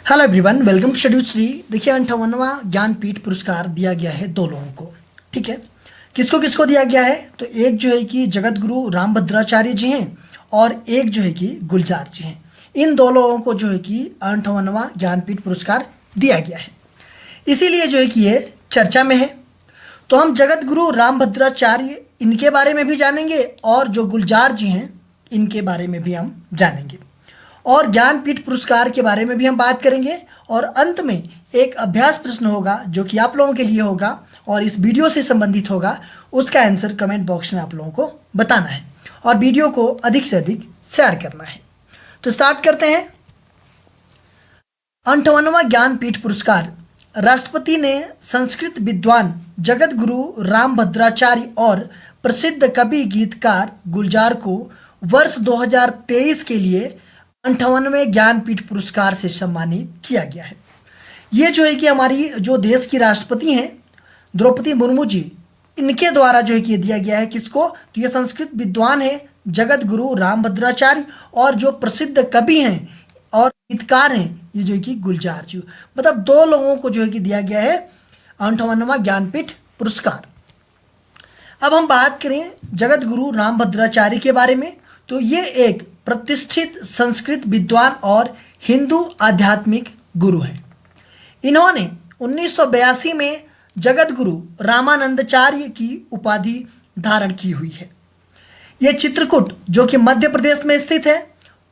Hello everyone, welcome to schedule Shri. देखिए 58वां ज्ञानपीठ पुरस्कार दिया गया है दो लोगों को। ठीक है, किसको किसको दिया गया है? तो एक जो है कि जगत गुरु रामभद्राचार्य जी हैं और एक जो है कि गुलजार जी हैं। इन दो लोगों को जो है कि 58वां ज्ञानपीठ पुरस्कार दिया गया है, इसीलिए जो है कि ये चर्चा में है। तो हम जगत गुरु रामभद्राचार्य इनके बारे में भी जानेंगे और जो गुलजार जी हैं इनके बारे में भी हम जानेंगे और ज्ञानपीठ पुरस्कार के बारे में भी हम बात करेंगे। और अंत में एक अभ्यास प्रश्न होगा जो कि आप लोगों के लिए होगा और इस वीडियो से संबंधित होगा। उसका आंसर कमेंट बॉक्स में आप लोगों को बताना है और वीडियो को अधिक से अधिक शेयर करना है। तो स्टार्ट करते हैं। 58वां ज्ञानपीठ पुरस्कार राष्ट्रपति ने संस्कृत विद्वान जगत गुरु रामभद्राचार्य और प्रसिद्ध कवि गीतकार गुलजार को वर्ष 2023 के लिए 58वें ज्ञानपीठ पुरस्कार से सम्मानित किया गया है। ये जो है कि हमारी जो देश की राष्ट्रपति हैं द्रौपदी मुर्मू जी, इनके द्वारा जो है कि दिया गया है। किसको? तो ये संस्कृत विद्वान है जगत गुरु रामभद्राचार्य और जो प्रसिद्ध कवि हैं और गीतकार हैं ये जो है कि गुलजार जी, मतलब दो लोगों को जो है कि दिया गया है 58वां ज्ञानपीठ पुरस्कार। अब हम बात करें जगत गुरु रामभद्राचार्य के बारे में, तो ये एक प्रतिष्ठित संस्कृत विद्वान और हिंदू आध्यात्मिक गुरु हैं। इन्होंने 1982 में जगत गुरु रामानंदाचार्य की उपाधि धारण की हुई है। ये चित्रकूट जो कि मध्य प्रदेश में स्थित है,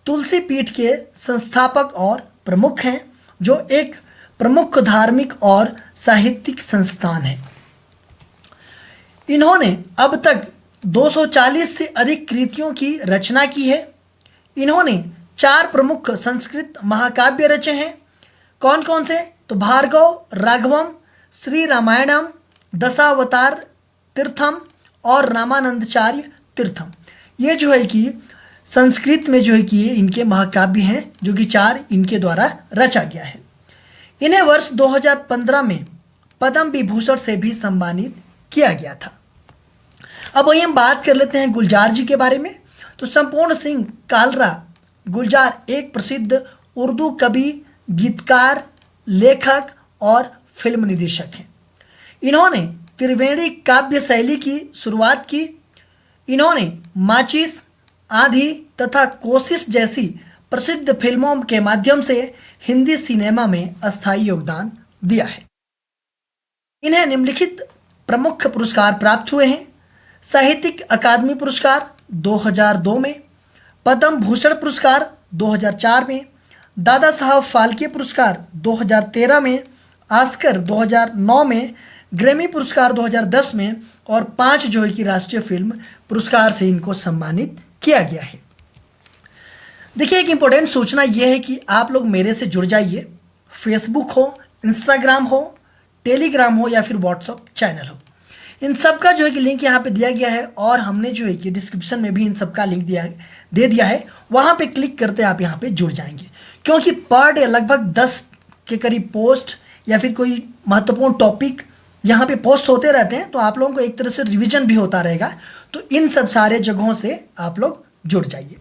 तुलसी पीठ के संस्थापक और प्रमुख हैं, जो एक प्रमुख धार्मिक और साहित्यिक संस्थान है। इन्होंने अब तक 240 से अधिक कृतियों की रचना की है। इन्होंने 4 प्रमुख संस्कृत महाकाव्य रचे हैं। कौन कौन से? तो भार्गव राघवम, श्री रामायणम, दशावतार तीर्थम और रामानंदाचार्य तीर्थम। ये जो है कि संस्कृत में जो है कि ये इनके महाकाव्य हैं जो कि 4 इनके द्वारा रचा गया है। इन्हें वर्ष 2015 में पद्म विभूषण से भी सम्मानित किया गया था। अब वही हम बात कर लेते हैं गुलजार जी के बारे में। तो संपूर्ण सिंह कालरा गुलजार एक प्रसिद्ध उर्दू कवि, गीतकार, लेखक और फिल्म निर्देशक हैं। इन्होंने त्रिवेणी काव्य शैली की शुरुआत की। इन्होंने माचिस, आंधी तथा कोशिश जैसी प्रसिद्ध फिल्मों के माध्यम से हिंदी सिनेमा में अस्थायी योगदान दिया है। इन्हें निम्नलिखित प्रमुख पुरस्कार प्राप्त हुए हैं: साहित्यिक अकादमी पुरस्कार 2002 में, पद्म भूषण पुरस्कार 2004 में, दादा साहब फाल्के पुरस्कार 2013 में, ऑस्कर 2009 में, ग्रैमी पुरस्कार 2010 में और 5 जो है कि राष्ट्रीय फिल्म पुरस्कार से इनको सम्मानित किया गया है। देखिए, एक इम्पोर्टेंट सूचना यह है कि आप लोग मेरे से जुड़ जाइए। फेसबुक हो, इंस्टाग्राम हो, टेलीग्राम हो या फिर व्हाट्सअप चैनल हो, इन सब का जो है कि लिंक यहाँ पे दिया गया है और हमने जो है कि डिस्क्रिप्शन में भी इन सब का लिंक दे दिया है। वहाँ पे क्लिक करते आप यहाँ पे जुड़ जाएंगे, क्योंकि पर डे लगभग 10 के करीब पोस्ट या फिर कोई महत्वपूर्ण टॉपिक यहाँ पे पोस्ट होते रहते हैं, तो आप लोगों को एक तरह से रिविजन भी होता रहेगा। तो इन सब सारे जगहों से आप लोग जुड़ जाइए।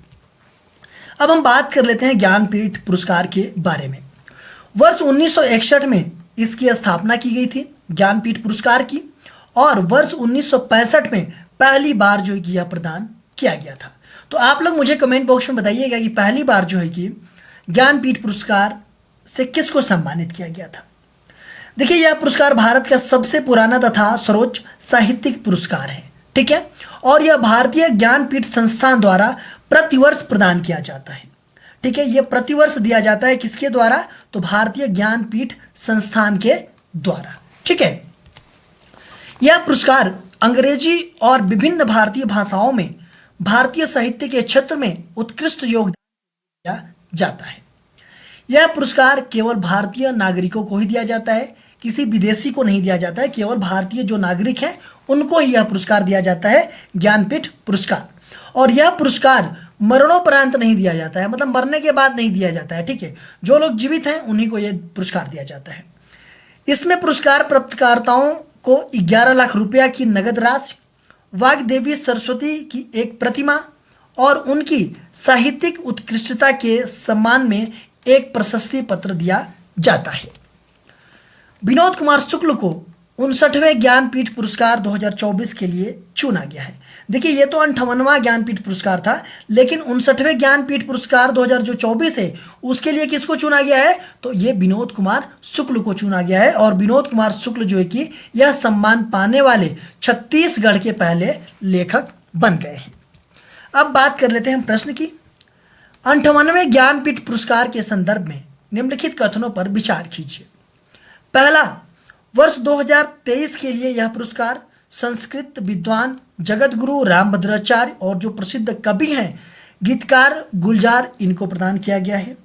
अब हम बात कर लेते हैं ज्ञानपीठ पुरस्कार के बारे में। वर्ष 1961 में इसकी स्थापना की गई थी ज्ञानपीठ पुरस्कार की, और वर्ष 1965 में पहली बार जो है कि यह प्रदान किया गया था। तो आप लोग मुझे कमेंट बॉक्स में बताइएगा कि पहली बार जो है कि ज्ञानपीठ पुरस्कार से किसको सम्मानित किया गया था। देखिए, यह पुरस्कार भारत का सबसे पुराना तथा सर्वोच्च साहित्यिक पुरस्कार है। ठीक है, और यह भारतीय ज्ञानपीठ संस्थान द्वारा प्रतिवर्ष प्रदान किया जाता है। ठीक है, यह प्रतिवर्ष दिया जाता है किसके द्वारा? तो भारतीय ज्ञानपीठ संस्थान के द्वारा। ठीक है, यह पुरस्कार अंग्रेजी और विभिन्न भारतीय भाषाओं में भारतीय साहित्य के क्षेत्र में उत्कृष्ट योगदान दिया जाता है। यह पुरस्कार केवल भारतीय नागरिकों को ही दिया जाता है, किसी विदेशी को नहीं दिया जाता है। केवल भारतीय जो नागरिक हैं उनको ही यह पुरस्कार दिया जाता है, ज्ञानपीठ पुरस्कार। और यह पुरस्कार मरणोपरांत नहीं दिया जाता है, मतलब मरने के बाद नहीं दिया जाता है। ठीक है, जो लोग जीवित हैं उन्हीं को यह पुरस्कार दिया जाता है। इसमें पुरस्कार प्राप्तकर्ताओं को 11 लाख रुपया की नगद राशि, वाग्देवी सरस्वती की एक प्रतिमा और उनकी साहित्यिक उत्कृष्टता के सम्मान में एक प्रशस्ति पत्र दिया जाता है। विनोद कुमार शुक्ल को 59वें ज्ञानपीठ पुरस्कार 2024 के लिए चुना गया है। देखिए ये तो 58वां ज्ञानपीठ पुरस्कार था, लेकिन 59वें ज्ञानपीठ पुरस्कार 2024 है उसके लिए किसको चुना गया है? तो ये विनोद कुमार शुक्ल को चुना गया है। और विनोद कुमार शुक्ल जो है कि यह सम्मान पाने वाले छत्तीसगढ़ के पहले लेखक बन गए हैं। अब बात कर लेते हैं हम प्रश्न की। 58वें ज्ञानपीठ पुरस्कार के संदर्भ में निम्नलिखित कथनों पर विचार कीजिए। पहला, वर्ष 2023 के लिए यह पुरस्कार संस्कृत विद्वान जगत गुरु रामभद्राचार्य और जो प्रसिद्ध कवि हैं गीतकार गुलजार इनको प्रदान किया गया है।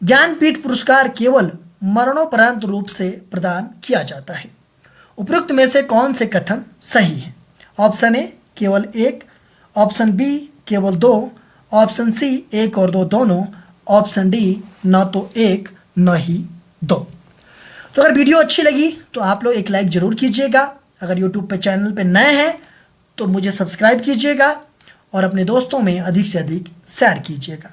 ज्ञानपीठ पुरस्कार केवल मरणोपरांत रूप से प्रदान किया जाता है। उपरोक्त में से कौन से कथन सही हैं? ऑप्शन ए केवल 1, ऑप्शन बी केवल 2, ऑप्शन सी 1 और 2 दोनों, ऑप्शन डी न तो 1 न ही 2। तो अगर वीडियो अच्छी लगी तो आप लोग एक लाइक ज़रूर कीजिएगा। अगर यूट्यूब पे चैनल पे नए हैं तो मुझे सब्सक्राइब कीजिएगा और अपने दोस्तों में अधिक से अधिक शेयर कीजिएगा।